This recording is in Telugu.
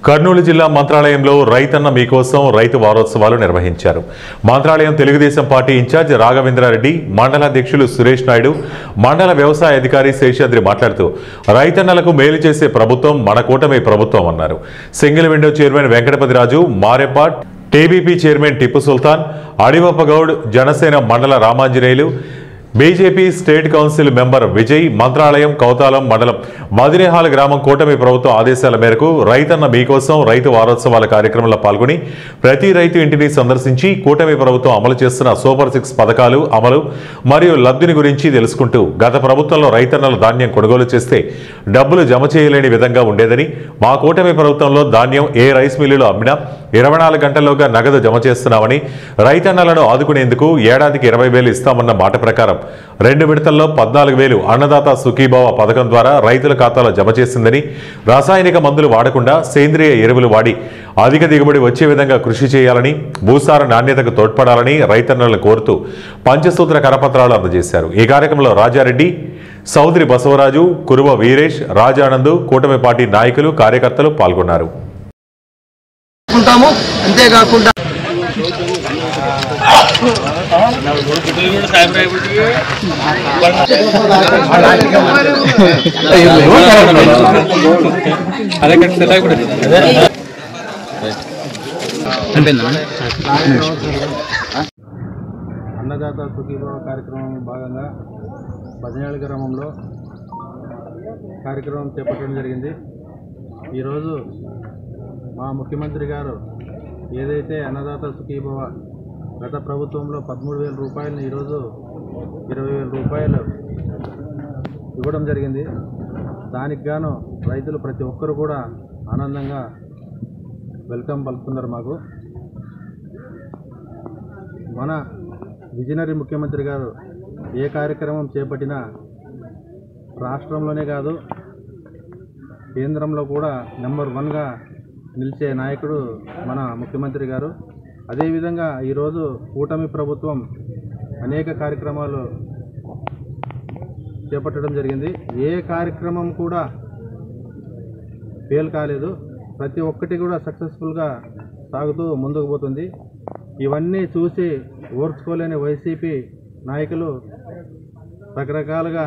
కర్నూలు జిల్లా మంత్రాలయంలో రైతన్న మీకోసం రైతు వారోత్సవాలు నిర్వహించారు. మంత్రాలయం తెలుగుదేశం పార్టీ ఇన్ఛార్జ్ రాఘవేంద్రారెడ్డి, మండల అధ్యక్షులు సురేష్ నాయుడు, మండల వ్యవసాయ అధికారి శేషాద్రి మాట్లాడుతూ రైతన్నలకు మేలు చేసే ప్రభుత్వం మన కూటమి ప్రభుత్వం అన్నారు. సింగిల్ విండో చైర్మన్ వెంకటపతిరాజు, మారెపాట్ టీబీపీ చైర్మన్ టిప్పు సుల్తాన్, అడివప్పగౌడ్, జనసేన మండల Ramanjaneyulu, BJP state council member Vijay, Mantralayam Kowthalam మండలం మదినేహాల్ గ్రామం కూటమి ప్రభుత్వం ఆదేశాల మేరకు రైతన్న మీకోసం రైతు వారోత్సవాల కార్యక్రమంలో పాల్గొని ప్రతి రైతు ఇంటిని సందర్శించి కూటమి ప్రభుత్వం అమలు చేస్తున్న సూపర్ 6 పథకాలు అమలు మరియు లబ్ధిని గురించి తెలుసుకుంటూ గత ప్రభుత్వంలో రైతన్నలు ధాన్యం కొనుగోలు చేస్తే డబ్బులు జమ చేయలేని విధంగా ఉండేదని, మా కూటమి ప్రభుత్వంలో ధాన్యం ఏ రైస్ మిల్లులో అమ్మినా 24 గంటల్లోగా నగదు జమ చేస్తున్నామని, రైతన్నలను ఆదుకునేందుకు ఏడాదికి 20,000 ఇస్తామన్న మాట ప్రకారం 2 విడతల్లో 14,000 అన్నదాత సుఖీభావ పథకం ద్వారా రైతుల ఖాతాలో జమ చేసిందని, రాసాయనిక మందులు వాడకుండా సేంద్రియ ఎరువులు వాడి అధిక దిగుబడి వచ్చే విధంగా కృషి చేయాలని, భూసార నాణ్యతకు తోడ్పడాలని రైతన్నలను కోరుతూ పంచసూత్ర కరపత్రాలు అందజేశారు. ఈ కార్యక్రమంలో రాజారెడ్డి, సౌదరి బసవరాజు, కురువ వీరేష్, రాజానందు, కూటమి పార్టీ నాయకులు, కార్యకర్తలు పాల్గొన్నారు. అంతేకాకుండా అన్నదాత సుఖీభావ కార్యక్రమం భాగంగా బదినేల గ్రామంలో కార్యక్రమం చేపట్టడం జరిగింది. ఈరోజు మా ముఖ్యమంత్రి గారు ఏదైతే అన్నదాత సుఖీభావ గత ప్రభుత్వంలో 13,000 రూపాయలను ఈరోజు 20,000 రూపాయలు ఇవ్వడం జరిగింది. దానికి గాను రైతులు ప్రతి ఒక్కరు కూడా ఆనందంగా వెల్కమ్ పలుకుతున్నారు. మాకు మన విజనరీ ముఖ్యమంత్రి గారు ఏ కార్యక్రమం చేపట్టినా రాష్ట్రంలోనే కాదు కేంద్రంలో కూడా నెంబర్ 1గా నిలిచే నాయకుడు మన ముఖ్యమంత్రి గారు. అదేవిధంగా ఈరోజు కూటమి ప్రభుత్వం అనేక కార్యక్రమాలు చేపట్టడం జరిగింది. ఏ కార్యక్రమం కూడా ఫెయిల్ కాలేదు. ప్రతి ఒక్కటి కూడా సక్సెస్ఫుల్గా సాగుతూ ముందుకు పోతుంది. ఇవన్నీ చూసి ఓర్చుకోలేని వైసీపీ నాయకులు రకరకాలుగా